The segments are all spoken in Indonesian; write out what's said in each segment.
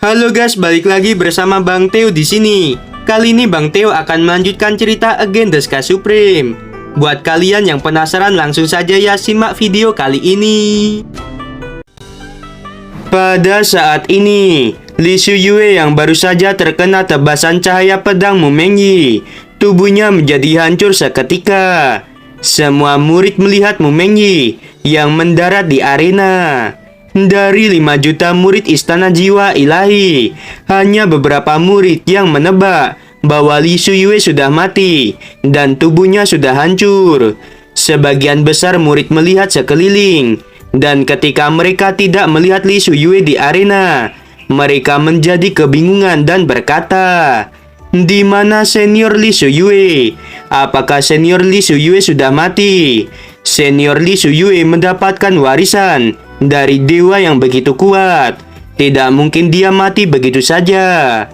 Halo guys, balik lagi bersama Bang Theo di sini. Kali ini Bang Theo akan melanjutkan cerita Again the Sky Supreme. Buat kalian yang penasaran, langsung saja ya simak video kali ini. Pada saat ini, Li Shuyue yang baru saja terkena tebasan cahaya pedang Mu Mengyi, tubuhnya menjadi hancur seketika. Semua murid melihat Mu Mengyi yang mendarat di arena. Dari 5 juta murid Istana Jiwa Ilahi, hanya beberapa murid yang menebak bahwa Li Shuyue sudah mati dan tubuhnya sudah hancur. Sebagian besar murid melihat sekeliling, dan ketika mereka tidak melihat Li Shuyue di arena, mereka menjadi kebingungan dan berkata, "Di mana senior Li Shuyue? Apakah senior Li Shuyue sudah mati?" Senior Li Shuyue mendapatkan warisan dari dewa yang begitu kuat. Tidak mungkin dia mati begitu saja.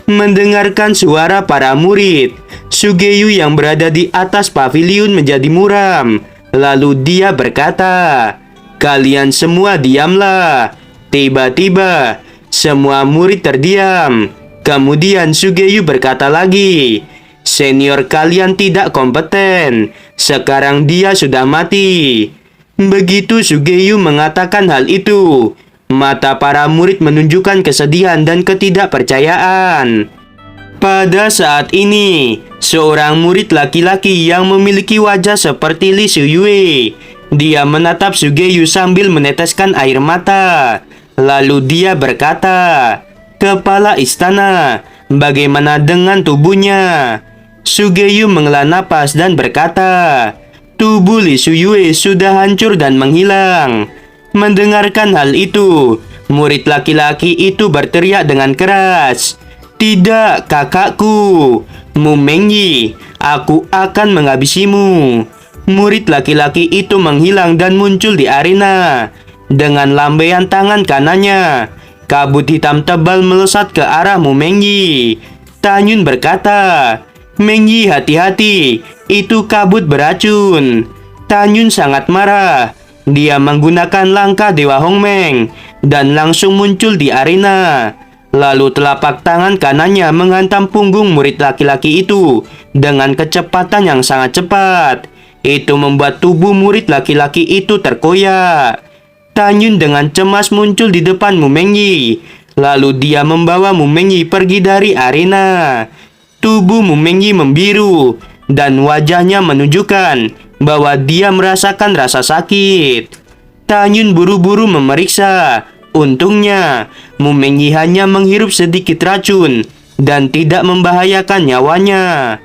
Mendengarkan suara para murid, Sugeyu yang berada di atas pavilion menjadi muram. Lalu dia berkata, "Kalian semua diamlah." Tiba-tiba, semua murid terdiam. Kemudian Sugeyu berkata lagi, "Senior kalian tidak kompeten. Sekarang dia sudah mati." Begitu Sugeyu mengatakan hal itu, mata para murid menunjukkan kesedihan dan ketidakpercayaan. Pada saat ini, seorang murid laki-laki yang memiliki wajah seperti Li Shuyue, dia menatap Sugeyu sambil meneteskan air mata. Lalu dia berkata, "Kepala istana, bagaimana dengan tubuhnya?" Sugeyu menghela napas dan berkata, "Tubuh Li Shuyue sudah hancur dan menghilang." Mendengarkan hal itu, murid laki-laki itu berteriak dengan keras, "Tidak, kakakku, Mu Mengyi, aku akan menghabisimu." Murid laki-laki itu menghilang dan muncul di arena. Dengan lambaian tangan kanannya, kabut hitam tebal melesat ke arah Mu Mengyi. Tanyun berkata, "Mengyi, hati-hati, itu kabut beracun." Tanyun sangat marah. Dia menggunakan langkah Dewa Hongmeng dan langsung muncul di arena. Lalu telapak tangan kanannya menghantam punggung murid laki-laki itu dengan kecepatan yang sangat cepat. Itu membuat tubuh murid laki-laki itu terkoyak. Tanyun dengan cemas muncul di depan Mu Mengyi. Lalu dia membawa Mu Mengyi pergi dari arena. Tubuh Mu Mengyi membiru dan wajahnya menunjukkan bahwa dia merasakan rasa sakit. Tanyun buru-buru memeriksa. Untungnya, Mu Mengyi hanya menghirup sedikit racun dan tidak membahayakan nyawanya.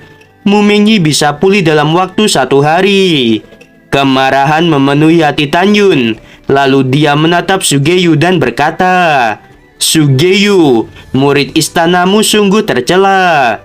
Mu Mengyi bisa pulih dalam waktu 1 hari. Kemarahan memenuhi hati Tanyun. Lalu dia menatap Sugeyu dan berkata, "Sugeyu, murid istanamu sungguh tercela."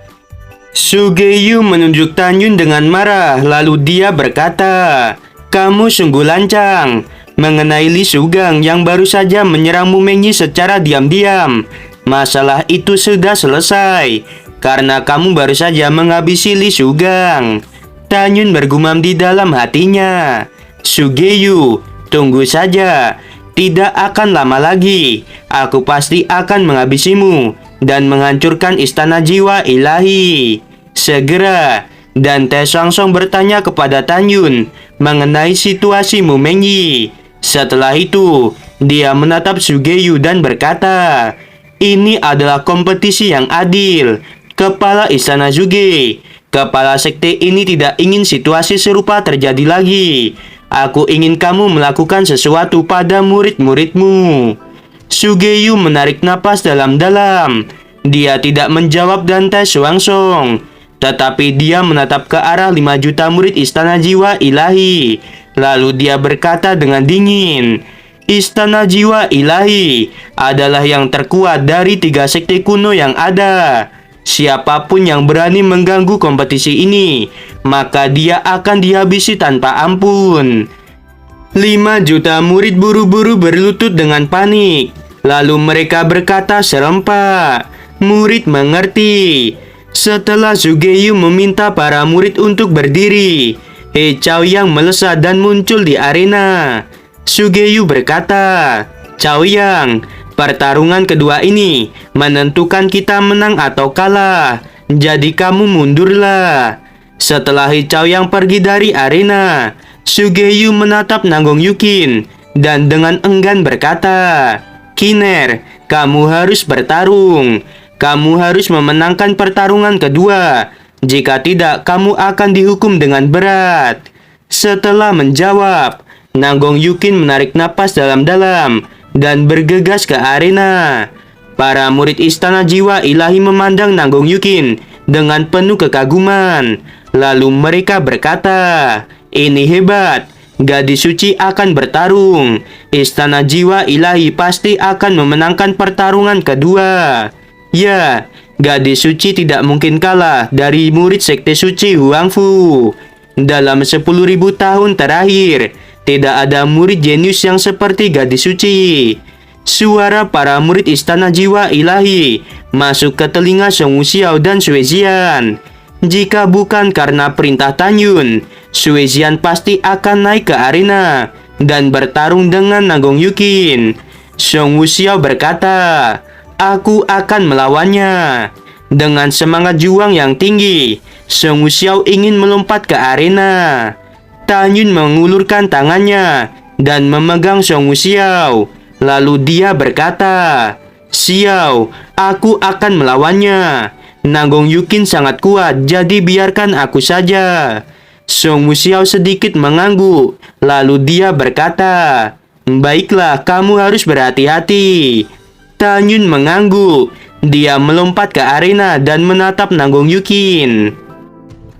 Sugeyu menunjuk Tanyun dengan marah, lalu dia berkata, "Kamu sungguh lancang. Mengenai Li Sugang yang baru saja menyerang Mu Mengyi secara diam-diam, masalah itu sudah selesai, karena kamu baru saja menghabisi Li Sugang." Tanyun bergumam di dalam hatinya, "Sugeyu, tunggu saja. Tidak akan lama lagi, aku pasti akan menghabisimu dan menghancurkan Istana Jiwa Ilahi segera." Dan Te Song bertanya kepada Tanyun mengenai situasi Mu Mengyi. Setelah itu, dia menatap Sugeyu dan berkata, "Ini adalah kompetisi yang adil. Kepala Istana Zuge, kepala sekte ini tidak ingin situasi serupa terjadi lagi. Aku ingin kamu melakukan sesuatu pada murid-muridmu." Sugeyu menarik napas dalam-dalam. Dia tidak menjawab dan Te Song, tetapi dia menatap ke arah 5 juta murid Istana Jiwa Ilahi. Lalu dia berkata dengan dingin, "Istana Jiwa Ilahi adalah yang terkuat dari 3 sekte kuno yang ada. Siapapun yang berani mengganggu kompetisi ini, maka dia akan dihabisi tanpa ampun." 5 juta murid buru-buru berlutut dengan panik. Lalu mereka berkata serempak, "Murid mengerti." Setelah Sugeyu meminta para murid untuk berdiri, He Chaoyang melesat dan muncul di arena. Sugeyu berkata, "Chaoyang, Pertarungan kedua ini menentukan kita menang atau kalah. Jadi kamu mundurlah. Setelah Hee Yang pergi dari arena, Suge-yu menatap Nanggong Yukin dan dengan enggan berkata, "Kiner, kamu harus bertarung. Kamu harus memenangkan pertarungan kedua. Jika tidak, kamu akan dihukum dengan berat." Setelah menjawab, Nanggong Yukin menarik napas dalam-dalam dan bergegas ke arena. Para murid Istana Jiwa Ilahi memandang Nanggong Yukin dengan penuh kekaguman. Lalu mereka berkata, "Ini hebat. Gadis suci akan bertarung. Istana Jiwa Ilahi pasti akan memenangkan pertarungan kedua." Ya, gadis suci tidak mungkin kalah dari murid sekte suci Huangfu. Dalam 10.000 tahun terakhir, tidak ada murid jenius yang seperti gadis suci. Suara para murid Istana Jiwa Ilahi masuk ke telinga Song Wuxiao dan Sui Zhian. Jika bukan karena perintah Tan Yun, Sui Zhian pasti akan naik ke arena dan bertarung dengan Nanggong Yukin. Song Wuxiao berkata, "Aku akan melawannya." Dengan semangat juang yang tinggi, Song Wuxiao ingin melompat ke arena. Tan Yun mengulurkan tangannya dan memegang Song Wuxiao. Lalu dia berkata, "Xiao, aku akan melawannya. Nanggong Yukin sangat kuat, jadi biarkan aku saja." Song Wuxiao sedikit mengangguk. Lalu dia berkata, "Baiklah, kamu harus berhati-hati." Tan Yun mengangguk. Dia melompat ke arena dan menatap Nanggong Yukin.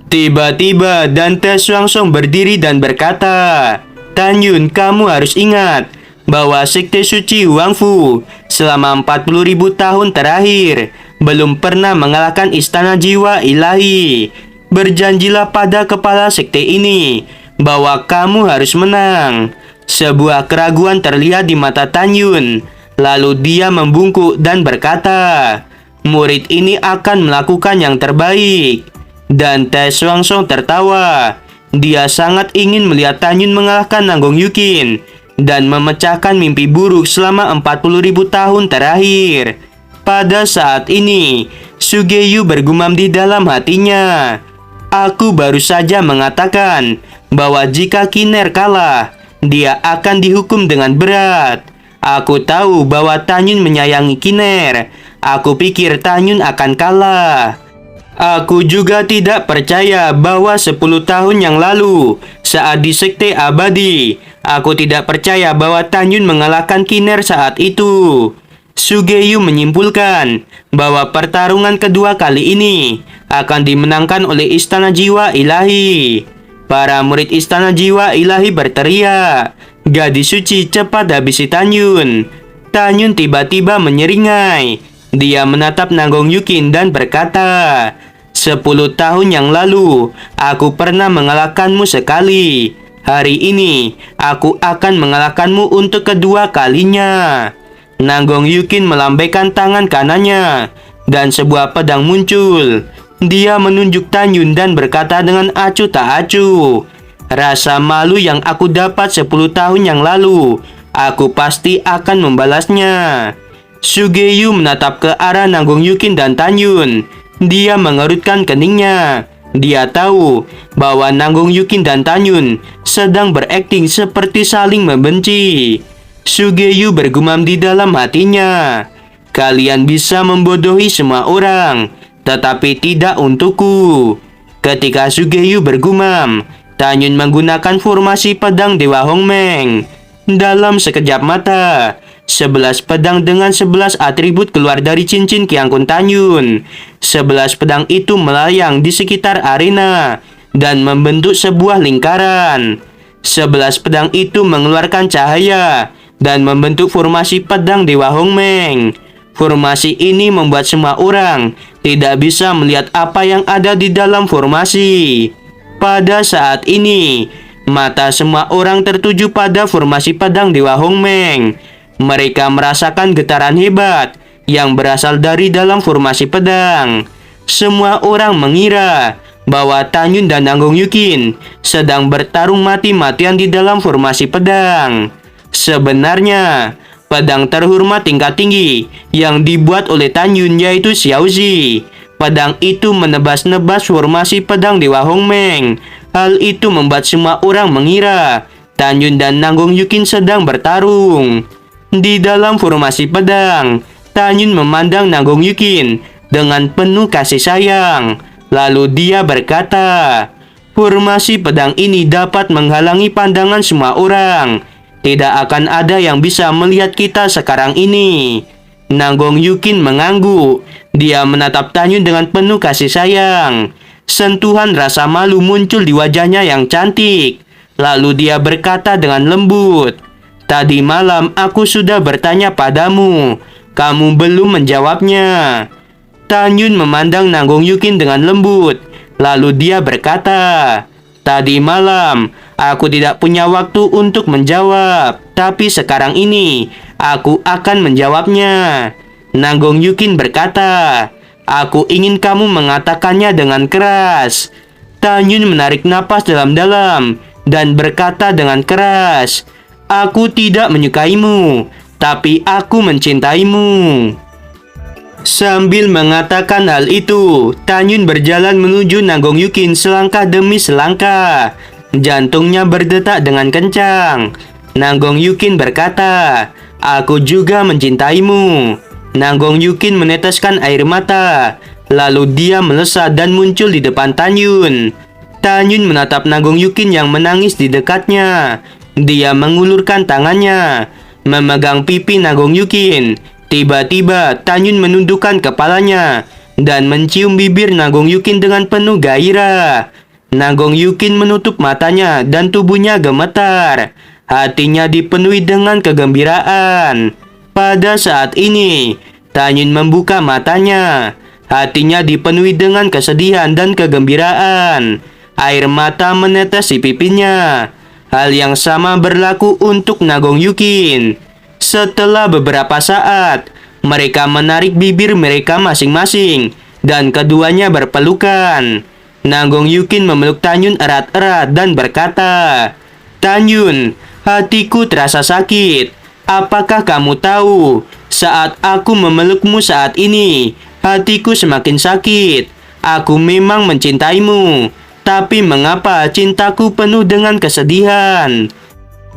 Tiba-tiba Dante Swangsong berdiri dan berkata, "Tan Yun, kamu harus ingat bahwa sekte suci Huangfu selama 40.000 tahun terakhir belum pernah mengalahkan Istana Jiwa Ilahi. Berjanjilah pada kepala sekte ini bahwa kamu harus menang." Sebuah keraguan terlihat di mata Tan Yun. Lalu dia membungkuk dan berkata, "Murid ini akan melakukan yang terbaik." Dan Dante Swangsong tertawa. Dia sangat ingin melihat Tan Yun mengalahkan Nanggong Yukin dan memecahkan mimpi buruk selama 40.000 tahun terakhir. Pada saat ini, Suge-yu bergumam di dalam hatinya, "Aku baru saja mengatakan bahwa jika Kiner kalah, dia akan dihukum dengan berat. Aku tahu bahwa Tan Yun menyayangi Kiner. Aku pikir Tan Yun akan kalah. Aku juga tidak percaya bahwa 10 tahun yang lalu, saat di Sekte Abadi, aku tidak percaya bahwa Tan Yun mengalahkan Kiner saat itu." Suge-yu menyimpulkan bahwa pertarungan kedua kali ini akan dimenangkan oleh Istana Jiwa Ilahi. Para murid Istana Jiwa Ilahi berteriak, "Gadis suci, cepat habisi Tan Yun." Tan Yun tiba-tiba menyeringai. Dia menatap Nanggong Yukin dan berkata, "10 tahun yang lalu, aku pernah mengalahkanmu sekali. Hari ini, aku akan mengalahkanmu untuk kedua kalinya." Nanggong Yukin melambaikan tangan kanannya, dan sebuah pedang muncul. Dia menunjuk Tan Yun dan berkata dengan acuh tak acuh, "Rasa malu yang aku dapat 10 tahun yang lalu, aku pasti akan membalasnya." Suge-yu menatap ke arah Nanggong Yukin dan Tan Yun. Dia mengerutkan keningnya. Dia tahu bahwa Nanggong Yukin dan Tan Yun sedang berakting seperti saling membenci. Suge-yu bergumam di dalam hatinya, "Kalian bisa membodohi semua orang, tetapi tidak untukku." Ketika Suge-yu bergumam, Tan Yun menggunakan formasi pedang Dewa Hongmeng. Dalam sekejap mata, 11 pedang dengan 11 atribut keluar dari cincin Qiang Kun Tan Yun. 11 pedang itu melayang di sekitar arena dan membentuk sebuah lingkaran. 11 pedang itu mengeluarkan cahaya dan membentuk formasi pedang Dewa Hongmeng. Formasi ini membuat semua orang tidak bisa melihat apa yang ada di dalam formasi. Pada saat ini, mata semua orang tertuju pada formasi pedang Dewa Hongmeng. Mereka merasakan getaran hebat yang berasal dari dalam formasi pedang. Semua orang mengira bahwa Tan Yun dan Nanggong Yukin sedang bertarung mati-matian di dalam formasi pedang. Sebenarnya, pedang terhormat tingkat tinggi yang dibuat oleh Tan Yun, yaitu Xiaozi. Pedang itu menebas-nebas formasi pedang Dewa Hong Meng. Hal itu membuat semua orang mengira Tan Yun dan Nanggong Yukin sedang bertarung. Di dalam formasi pedang, Tan Yun memandang Nanggong Yukin dengan penuh kasih sayang. Lalu dia berkata, "Formasi pedang ini dapat menghalangi pandangan semua orang. Tidak akan ada yang bisa melihat kita sekarang ini." Nanggong Yukin mengangguk. Dia menatap Tan Yun dengan penuh kasih sayang. Sentuhan rasa malu muncul di wajahnya yang cantik. Lalu dia berkata dengan lembut, "Tadi malam aku sudah bertanya padamu. Kamu belum menjawabnya." Tan Yun memandang Nanggong Yukin dengan lembut. Lalu dia berkata, "Tadi malam aku tidak punya waktu untuk menjawab. Tapi sekarang ini aku akan menjawabnya." Nanggong Yukin berkata, "Aku ingin kamu mengatakannya dengan keras." Tan Yun menarik napas dalam-dalam dan berkata dengan keras, "Aku tidak menyukaimu, tapi aku mencintaimu." Sambil mengatakan hal itu, Tan Yun berjalan menuju Nanggong Yukin selangkah demi selangkah. Jantungnya berdetak dengan kencang. Nanggong Yukin berkata, "Aku juga mencintaimu." Nanggong Yukin meneteskan air mata. Lalu dia melesat dan muncul di depan Tan Yun. Tan Yun menatap Nanggong Yukin yang menangis di dekatnya. Dia mengulurkan tangannya, memegang pipi Nanggong Yukin. Tiba-tiba Tan Yun menundukkan kepalanya dan mencium bibir Nanggong Yukin dengan penuh gairah. Nanggong Yukin menutup matanya dan tubuhnya gemetar. Hatinya dipenuhi dengan kegembiraan. Pada saat ini, Tan Yun membuka matanya. Hatinya dipenuhi dengan kesedihan dan kegembiraan. Air mata menetes di pipinya. Hal yang sama berlaku untuk Nanggong Yukin. Setelah beberapa saat, mereka menarik bibir mereka masing-masing dan keduanya berpelukan. Nanggong Yukin memeluk Tan Yun erat-erat dan berkata, "Tan Yun, hatiku terasa sakit. Apakah kamu tahu, saat aku memelukmu saat ini, hatiku semakin sakit. Aku memang mencintaimu, tapi mengapa cintaku penuh dengan kesedihan?"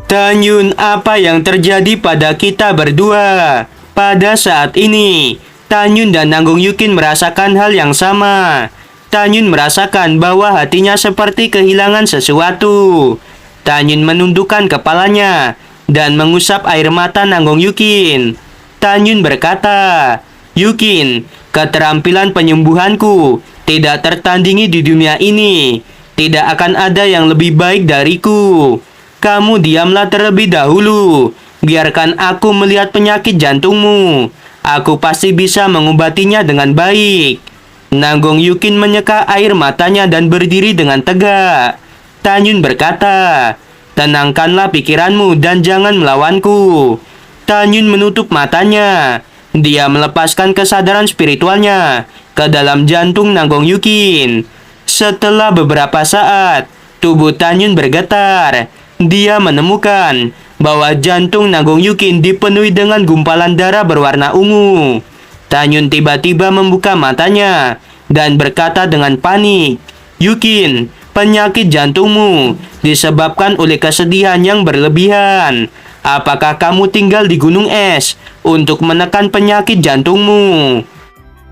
Tan Yun, apa yang terjadi pada kita berdua? Pada saat ini, Tan Yun dan Nanggong Yukin merasakan hal yang sama. Tan Yun merasakan bahwa hatinya seperti kehilangan sesuatu. Tan Yun menundukkan kepalanya dan mengusap air mata Nanggong Yukin. Tan Yun berkata, "Yukin, keterampilan penyembuhanku tidak tertandingi di dunia ini. Tidak akan ada yang lebih baik dariku. Kamu diamlah terlebih dahulu. Biarkan aku melihat penyakit jantungmu. Aku pasti bisa mengobatinya dengan baik." Nanggong Yukin menyeka air matanya dan berdiri dengan tegak. Tan Yun berkata, "Tenangkanlah pikiranmu dan jangan melawanku." Tan Yun menutup matanya. Dia melepaskan kesadaran spiritualnya ke dalam jantung Nanggong Yukin. Setelah beberapa saat, tubuh Tan Yun bergetar. Dia menemukan bahwa jantung Nanggong Yukin dipenuhi dengan gumpalan darah berwarna ungu. Tan Yun tiba-tiba membuka matanya dan berkata dengan panik, "Yukin, penyakit jantungmu disebabkan oleh kesedihan yang berlebihan. Apakah kamu tinggal di gunung es untuk menekan penyakit jantungmu?"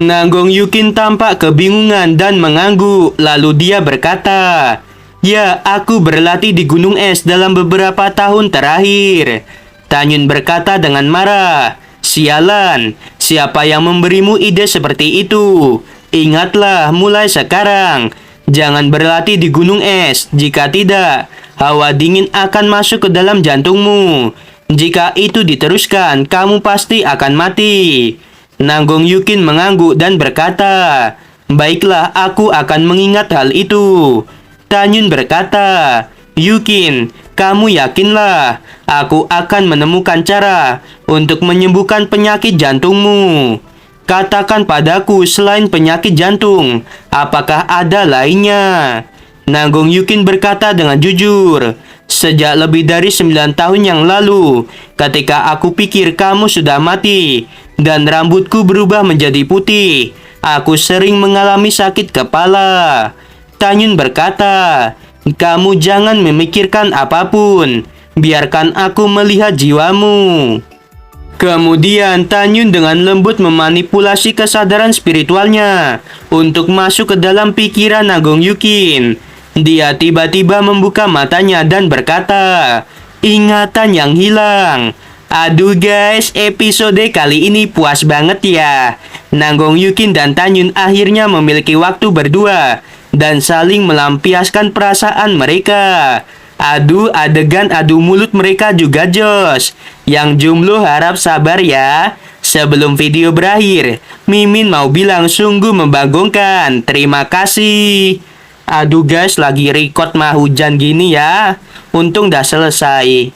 Nanggong Yukin tampak kebingungan dan mengangguk. Lalu dia berkata, "Ya, aku berlatih di gunung es dalam beberapa tahun terakhir." Tan Yun berkata dengan marah, "Sialan, siapa yang memberimu ide seperti itu? Ingatlah mulai sekarang, jangan berlatih di gunung es. Jika tidak, hawa dingin akan masuk ke dalam jantungmu. Jika itu diteruskan, kamu pasti akan mati." Nanggong Yukin mengangguk dan berkata, "Baiklah, aku akan mengingat hal itu." Tan Yun berkata, "Yukin, kamu yakinlah aku akan menemukan cara untuk menyembuhkan penyakit jantungmu. Katakan padaku, selain penyakit jantung, apakah ada lainnya?" Nanggong Yukin berkata dengan jujur, Sejak lebih dari 9 tahun yang lalu, ketika aku pikir kamu sudah mati dan rambutku berubah menjadi putih, aku sering mengalami sakit kepala. Tanyun berkata, kamu jangan memikirkan apapun, biarkan aku melihat jiwamu. Kemudian Tanyun dengan lembut memanipulasi kesadaran spiritualnya untuk masuk ke dalam pikiran Nagong Yukin. Dia tiba-tiba membuka matanya dan berkata, ingatan yang hilang. Aduh guys, episode kali ini puas banget ya. Nagong Yukin dan Tanyun akhirnya memiliki waktu berdua dan saling melampiaskan perasaan mereka. Aduh, adegan adu mulut mereka juga jos. Yang jomblo harap sabar ya. Sebelum video berakhir, Mimin mau bilang sungguh membagongkan. Terima kasih. Aduh guys, lagi record mah hujan gini ya. Untung dah selesai.